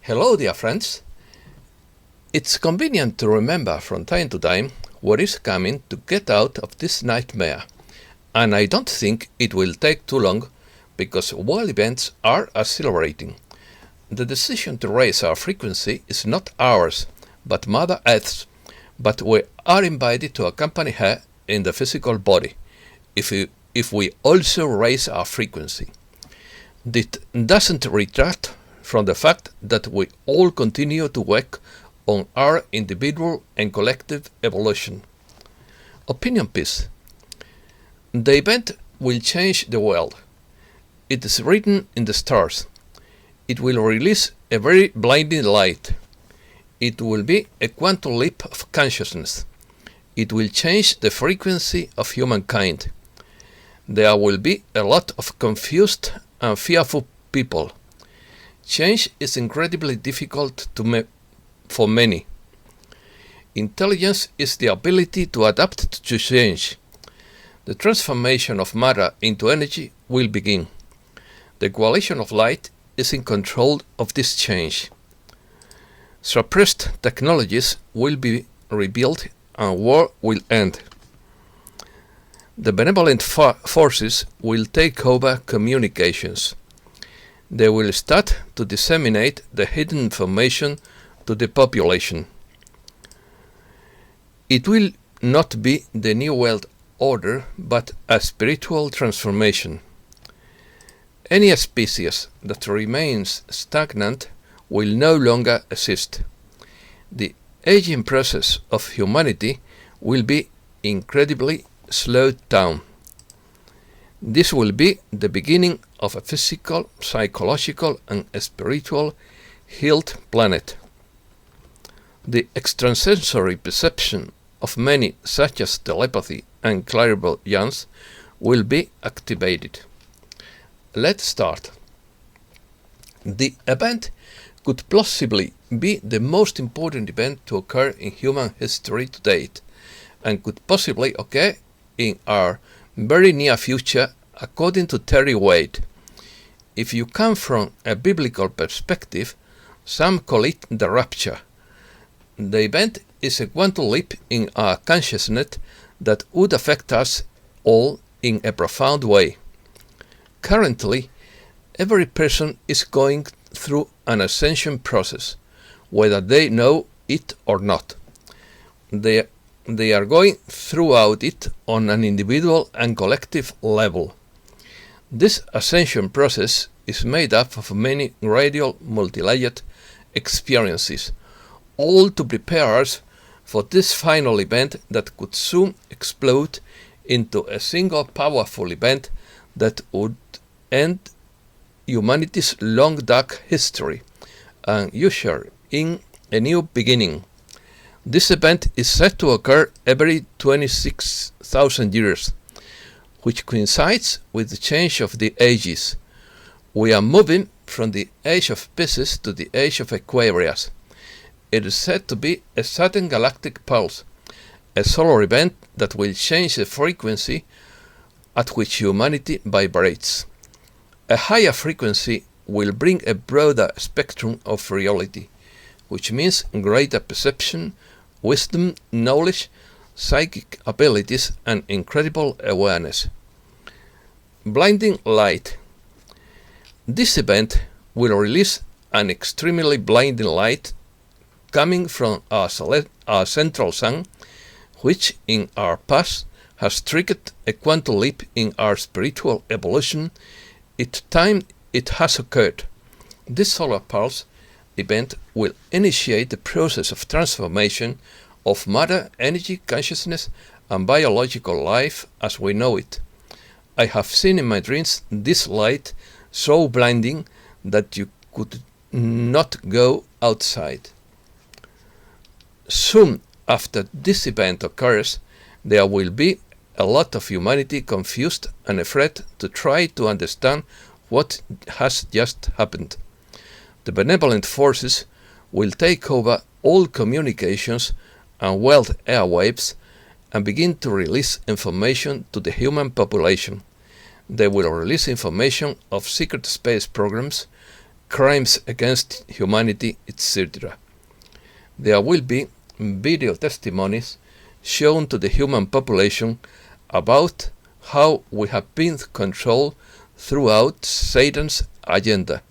Hello, dear friends. It's convenient to remember from time to time what is coming to get out of this nightmare, and I don't think it will take too long because world events are accelerating. The decision to raise our frequency is not ours, but Mother Earth's, but we are invited to accompany her in the physical body if we also raise our frequency. This doesn't retract from the fact that we all continue to work on our individual and collective evolution. Opinion piece. The event will change the world. It is written in the stars. It will release a very blinding light. It will be a quantum leap of consciousness. It will change the frequency of humankind. There will be a lot of confused and fearful people. Change is incredibly difficult for many. Intelligence is the ability to adapt to change. The transformation of matter into energy will begin. The coalition of light is in control of this change. Suppressed technologies will be rebuilt and war will end. The benevolent forces will take over communications. They will start to disseminate the hidden information to the population. It will not be the new world order, but a spiritual transformation. Any species that remains stagnant will no longer exist. The aging process of humanity will be incredibly slowed down. This will be the beginning of a physical, psychological, and spiritual healed planet. The extrasensory perception of many, such as telepathy and clairvoyance, will be activated. Let's start. The event could possibly be the most important event to occur in human history to date, and could possibly occur in our very near future, according to Terry Wade. If you come from a biblical perspective, some call it the rapture. The event is a quantum leap in our consciousness that would affect us all in a profound way. Currently, every person is going through an ascension process, whether they know it or not. They are going throughout it on an individual and collective level. This ascension process is made up of many radial multi-layered experiences, all to prepare us for this final event that could soon explode into a single powerful event that would end humanity's long dark history and usher in a new beginning. This event is said to occur every 26,000 years, which coincides with the change of the ages. We are moving from the age of Pisces to the age of Aquarius. It is said to be a sudden galactic pulse, a solar event that will change the frequency at which humanity vibrates. A higher frequency will bring a broader spectrum of reality, which means greater perception, wisdom, knowledge, psychic abilities, and incredible awareness. Blinding light. This event will release an extremely blinding light coming from our central sun, which in our past has triggered a quantum leap in our spiritual evolution each time it has occurred. This solar pulse event will initiate the process of transformation of matter, energy, consciousness, and biological life as we know it. I have seen in my dreams this light so blinding that you could not go outside. Soon after this event occurs, there will be a lot of humanity confused and afraid to try to understand what has just happened. The benevolent forces will take over all communications and world airwaves and begin to release information to the human population. They will release information of secret space programs, crimes against humanity, etc. There will be video testimonies shown to the human population about how we have been controlled throughout Satan's agenda.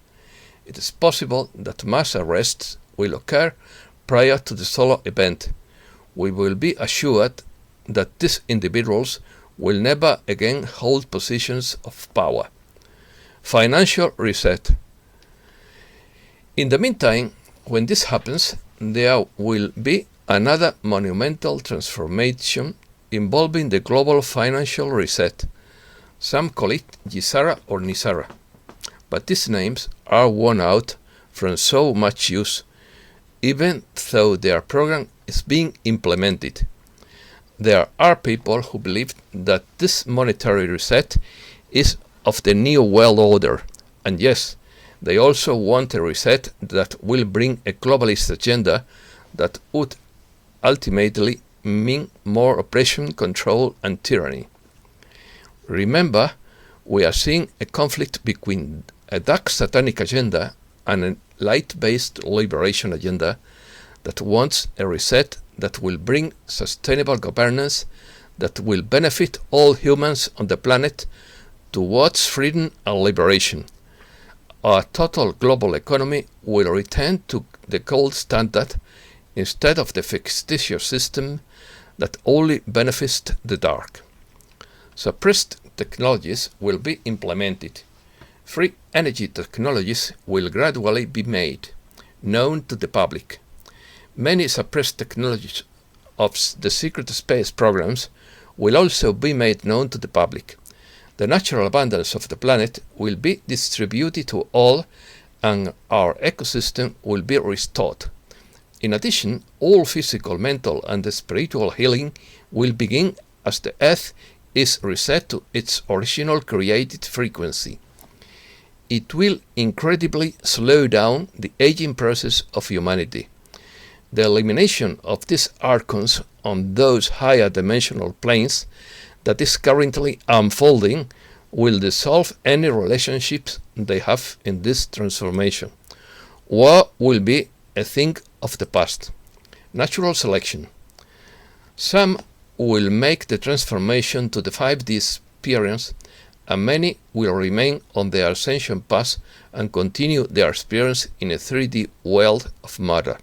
It is possible that mass arrests will occur prior to the solar event. We will be assured that these individuals will never again hold positions of power. Financial reset. In the meantime, when this happens, there will be another monumental transformation involving the global financial reset. Some call it Gisara or Nisara, but these names are worn out from so much use, even though their program is being implemented. There are people who believe that this monetary reset is of the New World Order, and yes, they also want a reset that will bring a globalist agenda that would ultimately mean more oppression, control, and tyranny. Remember, we are seeing a conflict between a dark satanic agenda and a light-based liberation agenda that wants a reset that will bring sustainable governance that will benefit all humans on the planet towards freedom and liberation. Our total global economy will return to the gold standard instead of the fictitious system that only benefits the dark. Suppressed technologies will be implemented. Free energy technologies will gradually be made known to the public. Many suppressed technologies of the secret space programs will also be made known to the public. The natural abundance of the planet will be distributed to all, and our ecosystem will be restored. In addition, all physical, mental, and spiritual healing will begin as the Earth is reset to its original created frequency. It will incredibly slow down the aging process of humanity. The elimination of these archons on those higher dimensional planes that is currently unfolding will dissolve any relationships they have in this transformation. War will be a thing of the past. Natural selection. Some will make the transformation to the 5D experience, and many will remain on their ascension path and continue their experience in a 3D world of matter.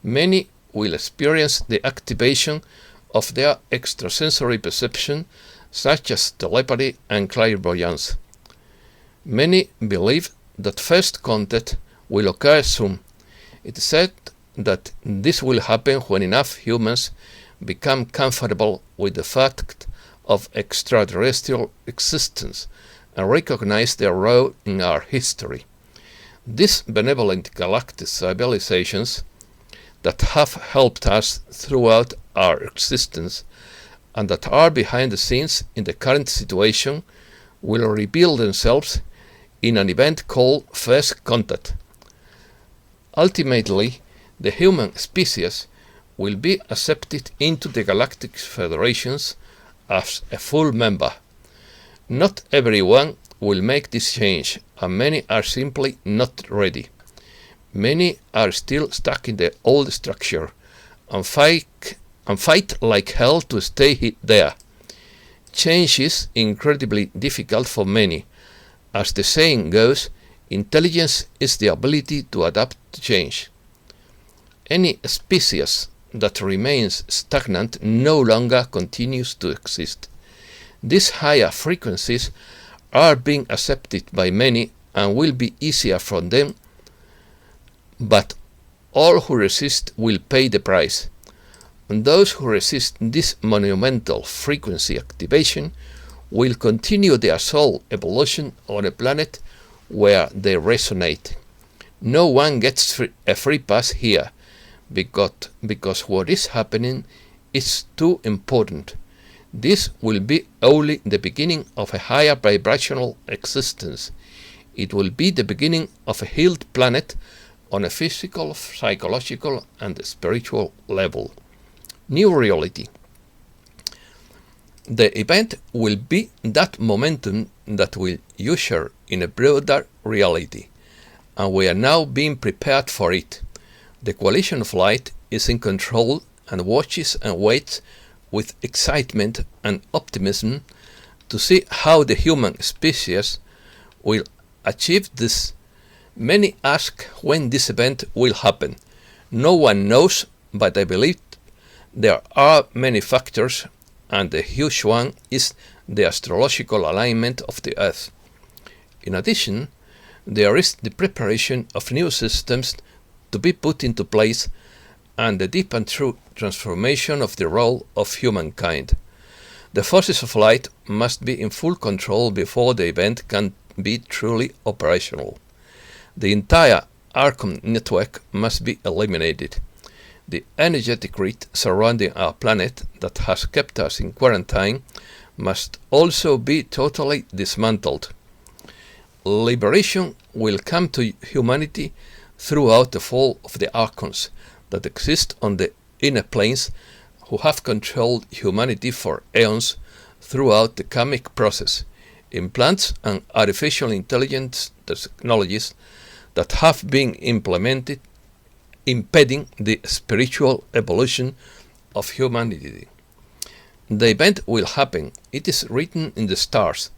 Many will experience the activation of their extrasensory perception, such as telepathy and clairvoyance. Many believe that first contact will occur soon. It is said that this will happen when enough humans become comfortable with the fact of extraterrestrial existence and recognize their role in our history. These benevolent galactic civilizations that have helped us throughout our existence and that are behind the scenes in the current situation will reveal themselves in an event called First Contact. Ultimately, the human species will be accepted into the Galactic Federations as a full member. Not everyone will make this change, and many are simply not ready. Many are still stuck in the old structure and fight like hell to stay there. Change is incredibly difficult for many. As the saying goes, intelligence is the ability to adapt to change. Any species that remains stagnant no longer continues to exist. These higher frequencies are being accepted by many and will be easier for them, but all who resist will pay the price. And those who resist this monumental frequency activation will continue their soul evolution on a planet where they resonate. No one gets a free pass here, because what is happening is too important. This will be only the beginning of a higher vibrational existence. It will be the beginning of a healed planet on a physical, psychological, and spiritual level. New reality. The event will be that momentum that will usher in a broader reality, and we are now being prepared for it. The coalition of light is in control and watches and waits with excitement and optimism to see how the human species will achieve this. Many ask when this event will happen. No one knows, but I believe there are many factors, and the huge one is the astrological alignment of the Earth. In addition, there is the preparation of new systems to be put into place and the deep and true transformation of the role of humankind. The forces of light must be in full control before the event can be truly operational. The entire Archon network must be eliminated. The energetic grid surrounding our planet that has kept us in quarantine must also be totally dismantled. Liberation will come to humanity throughout the fall of the Archons that exist on the inner planes, who have controlled humanity for eons throughout the karmic process. Implants and artificial intelligence technologies that have been implemented, impeding the spiritual evolution of humanity. The event will happen. It is written in the stars,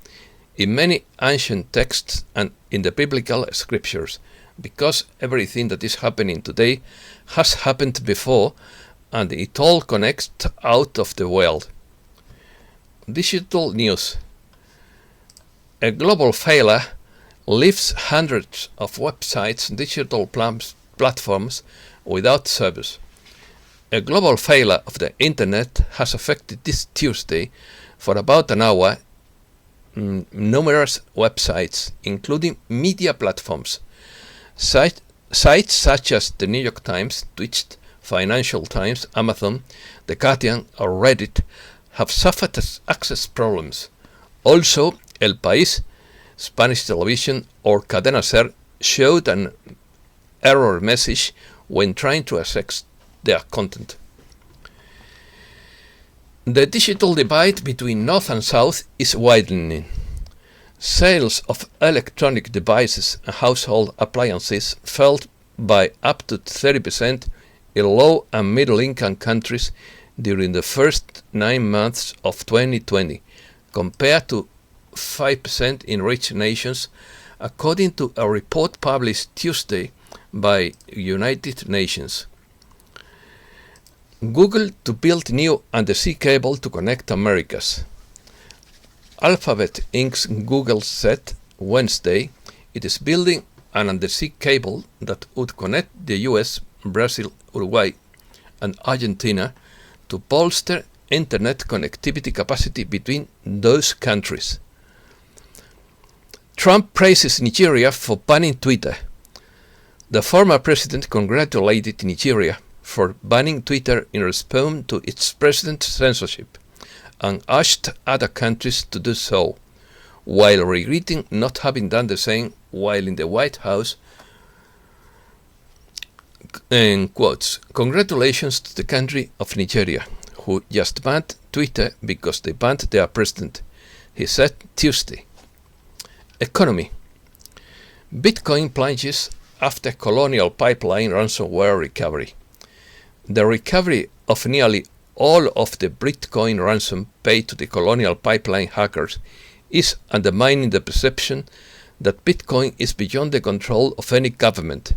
in many ancient texts, and in the biblical scriptures, because everything that is happening today has happened before, and it all connects out of the world. Digital news. A global failure leaves hundreds of websites, digital platforms without service. A global failure of the internet has affected this Tuesday for about an hour numerous websites, including media platforms. Sites such as the New York Times, Twitch, Financial Times, Amazon, The Guardian, or Reddit have suffered access problems. Also, El País, Spanish television, or Cadena Ser showed an error message when trying to access their content. The digital divide between North and South is widening. Sales of electronic devices and household appliances fell by up to 30% in low and middle-income countries during the first 9 months of 2020, compared to 5% in rich nations, according to a report published Tuesday by United Nations. Google to build new undersea cable to connect Americas. Alphabet Inc.'s Google said Wednesday it is building an undersea cable that would connect the US, Brazil, Uruguay, and Argentina to bolster internet connectivity capacity between those countries. Trump praises Nigeria for banning Twitter. The former president congratulated Nigeria for banning Twitter in response to its president's censorship, and urged other countries to do so, while regretting not having done the same while in the White House. In quotes, "Congratulations to the country of Nigeria, who just banned Twitter because they banned their president," he said Tuesday. Economy. Bitcoin plunges after Colonial Pipeline ransomware recovery. The recovery of nearly all of the Bitcoin ransom paid to the Colonial Pipeline hackers is undermining the perception that Bitcoin is beyond the control of any government.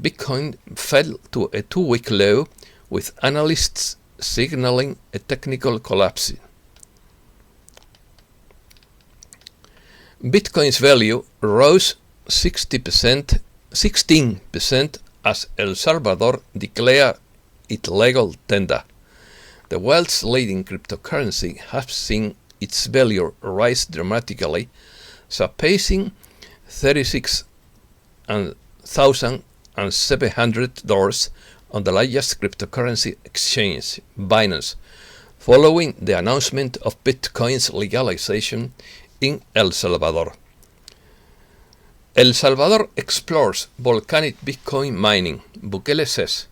Bitcoin fell to a 2-week low, with analysts signaling a technical collapse. Bitcoin's value rose 16% as El Salvador declared its legal tender. The world's leading cryptocurrency has seen its value rise dramatically, surpassing $36,700 on the largest cryptocurrency exchange, Binance, following the announcement of Bitcoin's legalization in El Salvador. El Salvador explores volcanic Bitcoin mining, Bukele says.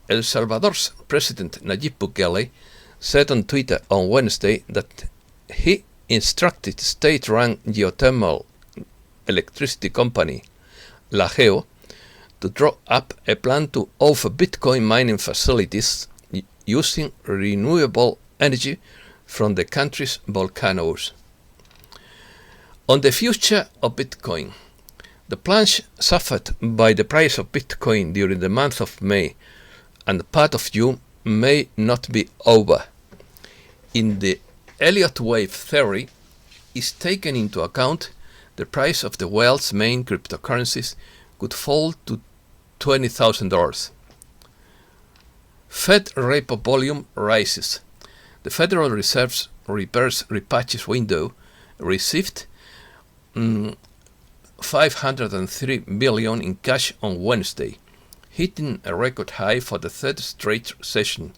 El Salvador's President Nayib Bukele said on Twitter on Wednesday that he instructed state-run geothermal electricity company Lageo to draw up a plan to offer Bitcoin mining facilities using renewable energy from the country's volcanoes. On the future of Bitcoin, the plunge suffered by the price of Bitcoin during the month of May and part of June may not be over. In the Elliott wave theory is taken into account the price of the world's main cryptocurrencies could fall to $20,000. Fed repo volume rises. The Federal Reserve's reverse repurchase window received $503 billion in cash on Wednesday, hitting a record high for the third straight session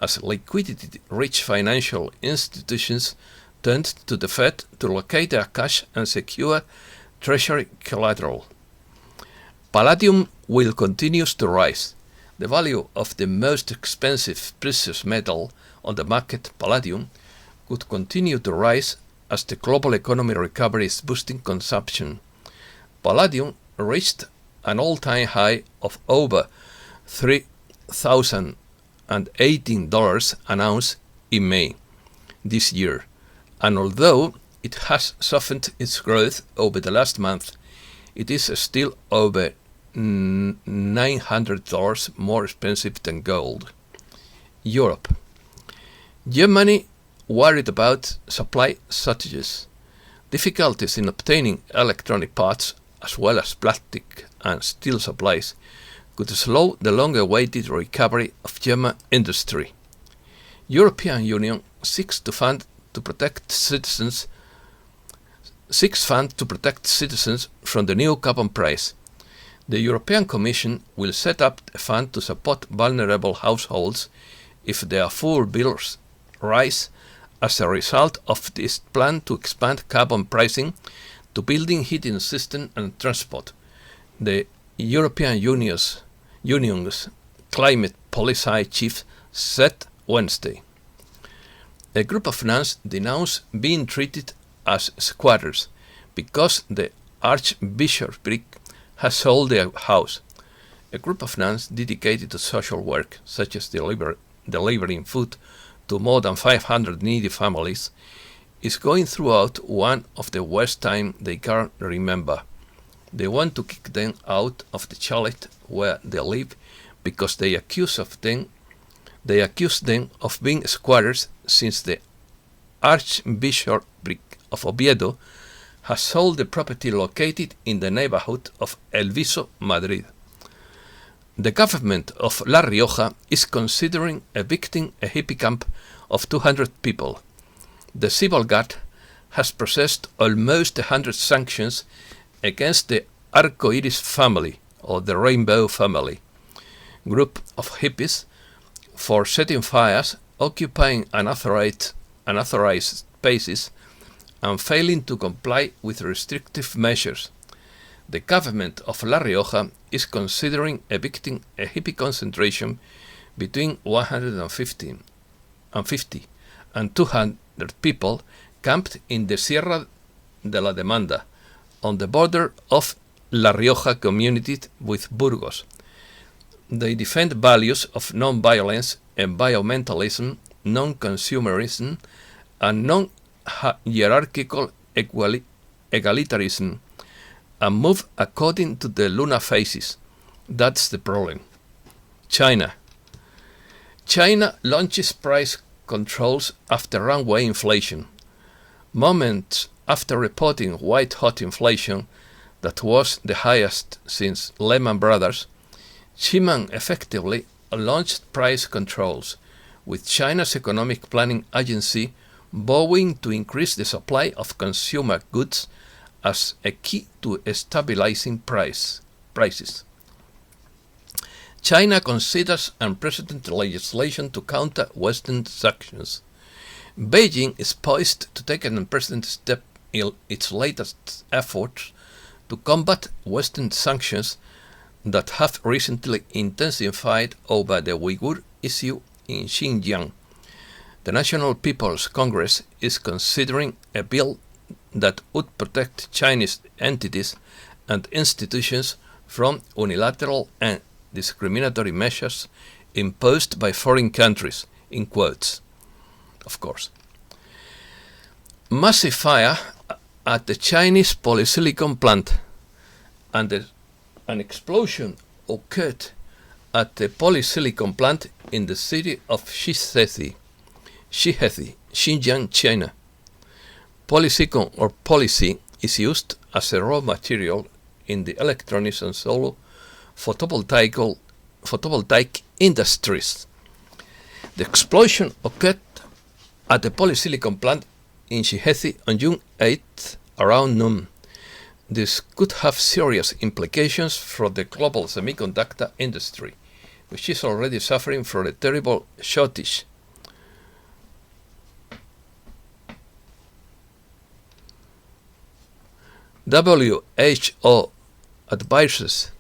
as liquidity-rich financial institutions turned to the Fed to locate their cash and secure Treasury collateral. Palladium will continue to rise. The value of the most expensive precious metal on the market, palladium, could continue to rise as the global economy recovery is boosting consumption. Palladium reached an all-time high of over $3,018 an ounce in May this year, and although it has softened its growth over the last month, it is still over $900 more expensive than gold. Europe. Germany worried about supply shortages. Difficulties in obtaining electronic parts as well as plastic and steel supplies could slow the long-awaited recovery of German industry. European Union seeks fund to protect citizens from the new carbon price. The European Commission will set up a fund to support vulnerable households if their fuel bills rise as a result of this plan to expand carbon pricing to building, heating system and transport. The European Union's climate policy chief said Wednesday. A group of nuns denounced being treated as squatters because the archbishopric has sold their house. A group of nuns dedicated to social work, such as delivering food to more than 500 needy families, is going throughout one of the worst times they can remember. They want to kick them out of the chalet where they live because they accuse them of being squatters since the Archbishopric of Oviedo has sold the property located in the neighborhood of El Viso, Madrid. The government of La Rioja is considering evicting a hippie camp of 200 people. The civil guard has processed almost 100 sanctions against the Arcoiris family, or the Rainbow family, group of hippies for setting fires, occupying unauthorized spaces, and failing to comply with restrictive measures. The government of La Rioja is considering evicting a hippie concentration between 150 and 200 people camped in the Sierra de la Demanda, on the border of La Rioja community with Burgos. They defend values of non-violence, environmentalism, non-consumerism, and non-hierarchical egalitarianism, and move according to the lunar phases. That's the problem. China launches price controls after runaway inflation. Moments after reporting white-hot inflation that was the highest since Lehman Brothers, China effectively launched price controls, with China's economic planning agency vowing to increase the supply of consumer goods as a key to stabilizing prices. China considers unprecedented legislation to counter Western sanctions. Beijing is poised to take an unprecedented step in its latest efforts to combat Western sanctions that have recently intensified over the Uyghur issue in Xinjiang. The National People's Congress is considering a bill that would protect Chinese entities and institutions from unilateral and discriminatory measures imposed by foreign countries, in quotes, of course. Massive fire at the Chinese polysilicon plant and an explosion occurred at the polysilicon plant in the city of Shihezi, Xinjiang, China. Polysilicon or polysi is used as a raw material in the electronics and solar photovoltaic industries. The explosion occurred at the polysilicon plant in Shihezi on June 8th around noon. This could have serious implications for the global semiconductor industry, which is already suffering from a terrible shortage. WHO advises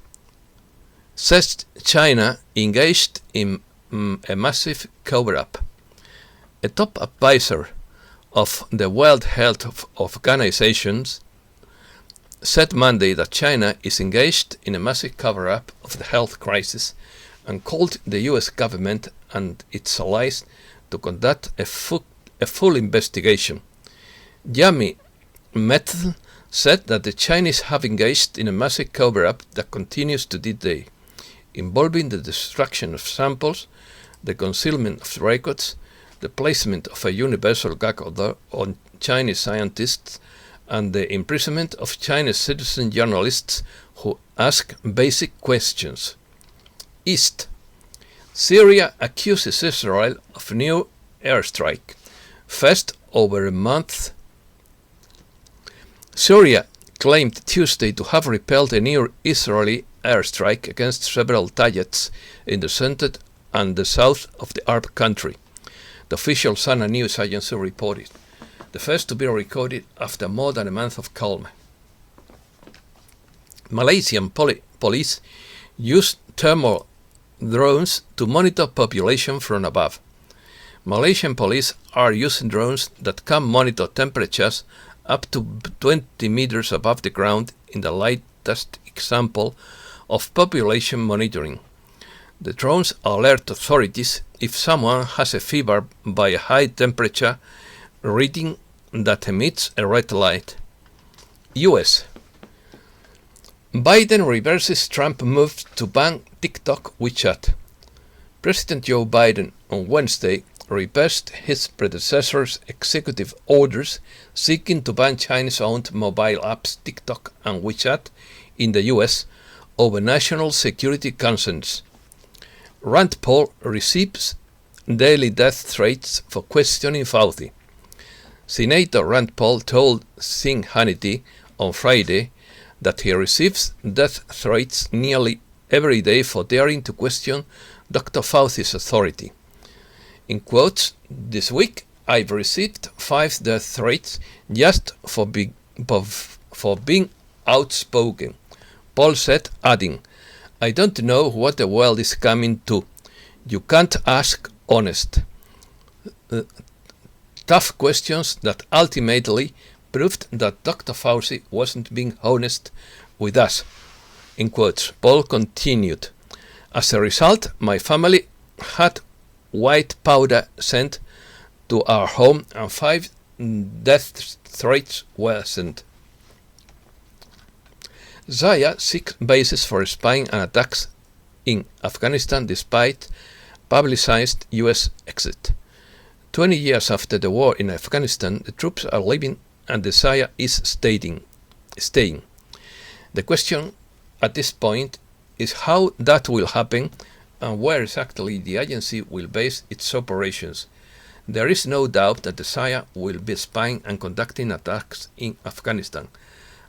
says China engaged in a massive cover-up. A top advisor of the World Health Organization said Monday that China is engaged in a massive cover-up of the health crisis and called the US government and its allies to conduct a full investigation. Yami Methl said that the Chinese have engaged in a massive cover-up that continues to this day, involving the destruction of samples, the concealment of records, the placement of a universal gag order on Chinese scientists, and the imprisonment of Chinese citizen journalists who ask basic questions. East. Syria accuses Israel of new airstrike. First over a month. Syria claimed Tuesday to have repelled a new Israeli airstrike against several targets in the center and the south of the Arab country, the official Sana news agency reported, the first to be recorded after more than a month of calm. Malaysian police used thermal drones to monitor population from above. Malaysian police are using drones that can monitor temperatures up to 20 meters above the ground in the latest example of population monitoring. The drones alert authorities if someone has a fever by a high temperature reading that emits a red light. US. Biden reverses Trump move to ban TikTok WeChat. President Joe Biden on Wednesday reversed his predecessor's executive orders seeking to ban Chinese-owned mobile apps TikTok and WeChat in the US over national security concerns. Rand Paul receives daily death threats for questioning Fauci. Senator Rand Paul told Sean Hannity on Friday that he receives death threats nearly every day for daring to question Dr. Fauci's authority. In quotes, "This week I've received 5 death threats just for being outspoken," Paul said, adding, "I don't know what the world is coming to. You can't ask honest, tough questions that ultimately proved that Dr. Fauci wasn't being honest with us." In quotes, Paul continued, "As a result, my family had white powder sent to our home and 5 death threats were sent." Zaya seeks bases for spying and attacks in Afghanistan despite publicized US exit. 20 years after the war in Afghanistan, the troops are leaving and the Zaya is staying. The question at this point is how that will happen and where exactly the agency will base its operations. There is no doubt that the Zaya will be spying and conducting attacks in Afghanistan,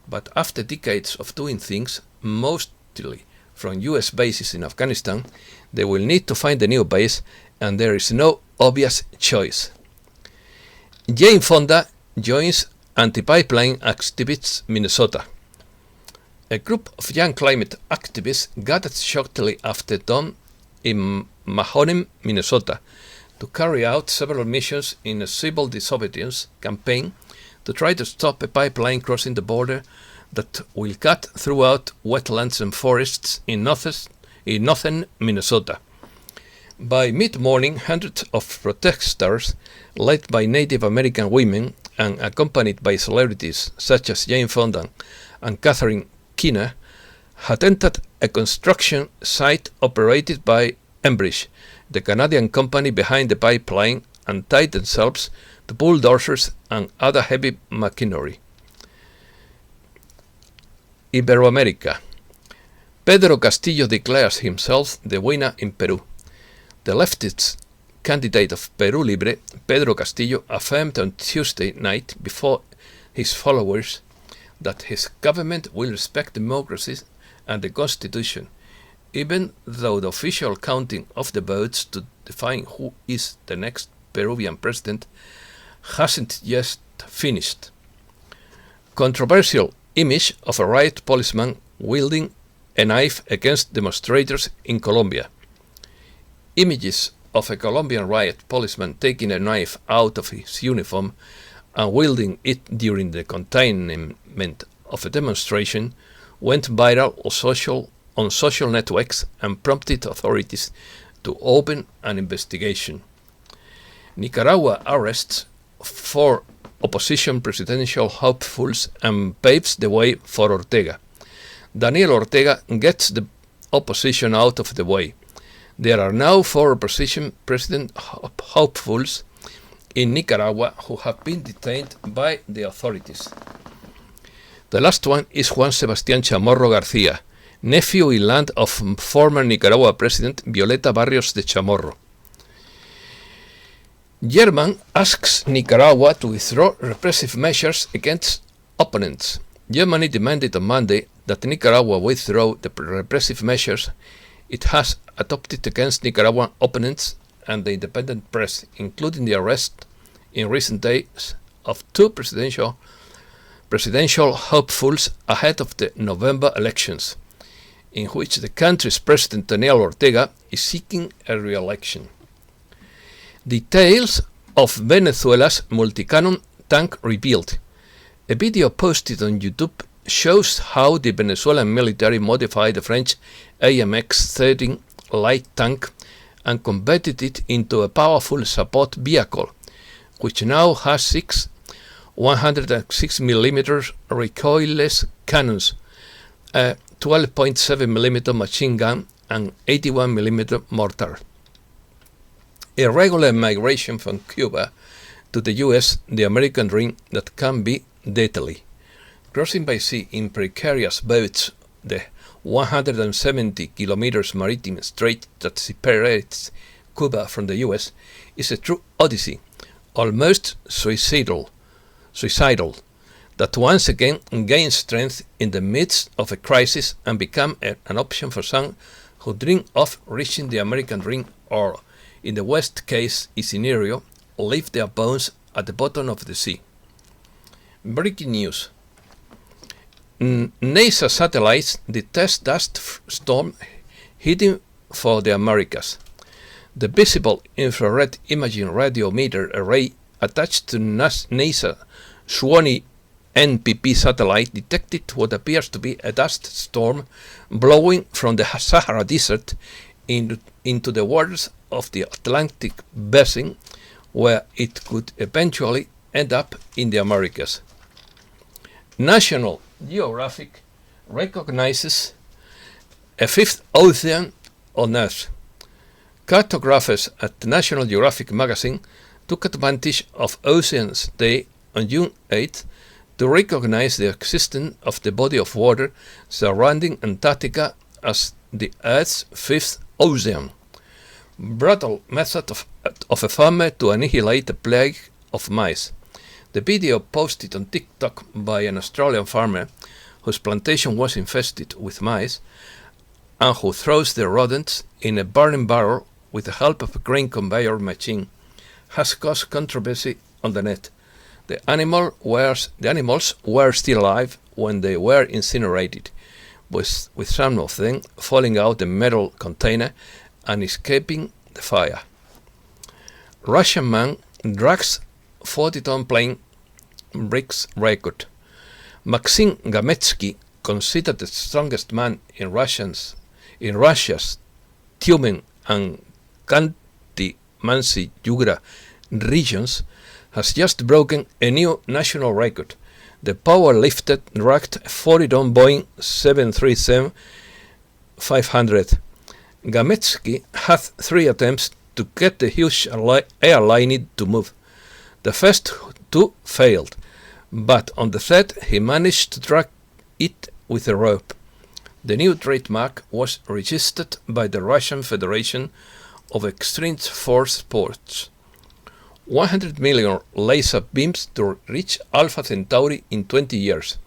but after decades of doing things, mostly from US bases in Afghanistan, they will need to find a new base, and there is no obvious choice. Jane Fonda joins anti-pipeline activists Minnesota. A group of young climate activists gathered shortly after dawn in Mahoning, Minnesota, to carry out several missions in a civil disobedience campaign to try to stop a pipeline crossing the border that will cut throughout wetlands and forests in northern Minnesota. By mid-morning, hundreds of protesters, led by Native American women and accompanied by celebrities such as Jane Fonda and Catherine Keener, had entered a construction site operated by Enbridge, the Canadian company behind the pipeline, and tied themselves to bulldozers and other heavy machinery. Iberoamerica. Pedro Castillo declares himself the winner in Peru. The leftist candidate of Perú Libre, Pedro Castillo, affirmed on Tuesday night before his followers that his government will respect democracy and the Constitution, even though the official counting of the votes to define who is the next Peruvian president hasn't yet finished. Controversial image of a riot policeman wielding a knife against demonstrators in Colombia. Images of a Colombian riot policeman taking a knife out of his uniform and wielding it during the containment of a demonstration went viral on social networks and prompted authorities to open an investigation. Nicaragua arrests 4 opposition presidential hopefuls and paves the way for Ortega. Daniel Ortega gets the opposition out of the way. There are now 4 opposition president hopefuls in Nicaragua who have been detained by the authorities. The last one is Juan Sebastián Chamorro García, nephew-in-law of former Nicaragua President Violeta Barrios de Chamorro. German asks Nicaragua to withdraw repressive measures against opponents. Germany demanded on Monday that Nicaragua withdraw the repressive measures it has adopted against Nicaraguan opponents and the independent press, including the arrest in recent days of 2 presidential hopefuls ahead of the November elections, in which the country's President Daniel Ortega is seeking a re-election. Details of Venezuela's multi-cannon tank rebuild. A video posted on YouTube shows how the Venezuelan military modified the French AMX-13 light tank and converted it into a powerful support vehicle, which now has 6 106mm recoilless cannons, a 12.7mm machine gun, and 81mm mortar. Irregular migration from Cuba to the US, the American dream that can be deadly. Crossing by sea in precarious boats the 170 kilometers maritime strait that separates Cuba from the US is a true odyssey, almost suicidal, that once again gains strength in the midst of a crisis and become an option for some who dream of reaching the American dream or, in the worst case scenario, leave their bones at the bottom of the sea. Breaking news. NASA satellites detect dust storm heading for the Americas. The visible infrared imaging radiometer array attached to NASA Swanee NPP satellite detected what appears to be a dust storm blowing from the Sahara Desert into the waters of the Atlantic Basin, where it could eventually end up in the Americas. National Geographic recognizes a 5th ocean on Earth. Cartographers at National Geographic magazine took advantage of Oceans Day on June 8 to recognize the existence of the body of water surrounding Antarctica as the Earth's 5th ocean. Brutal method of a farmer to annihilate a plague of mice. The video posted on TikTok by an Australian farmer whose plantation was infested with mice and who throws the rodents in a burning barrel with the help of a grain conveyor machine has caused controversy on the net. The animals were still alive when they were incinerated, with some of them falling out the metal container and escaping the fire. Russian man drags 40-ton plane breaks record. Maxim Gametsky, considered the strongest man in Russia's Tyumen and Khanty-Mansi-Yugra regions, has just broken a new national record. The power-lifted racked 40-ton Boeing 737-500. Gametsky had 3 attempts to get the huge airline to move. The first 2 failed, but on the third he managed to drag it with a rope. The new trademark was registered by the Russian Federation of Extreme Force Sports. 100 million laser beams to reach Alpha Centauri in 20 years.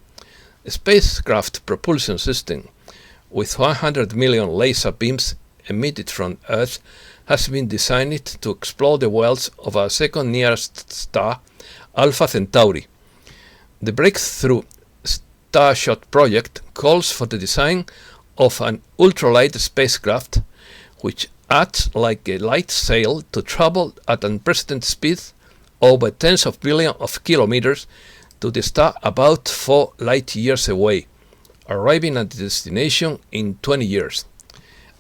A spacecraft propulsion system with 100 million laser beams emitted from Earth has been designed to explore the worlds of our second nearest star, Alpha Centauri. The Breakthrough Starshot project calls for the design of an ultralight spacecraft which acts like a light sail to travel at unprecedented speed over tens of billions of kilometers to the star about 4 light years away, arriving at the destination in 20 years.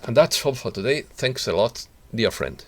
And that's all for today. Thanks a lot, dear friend.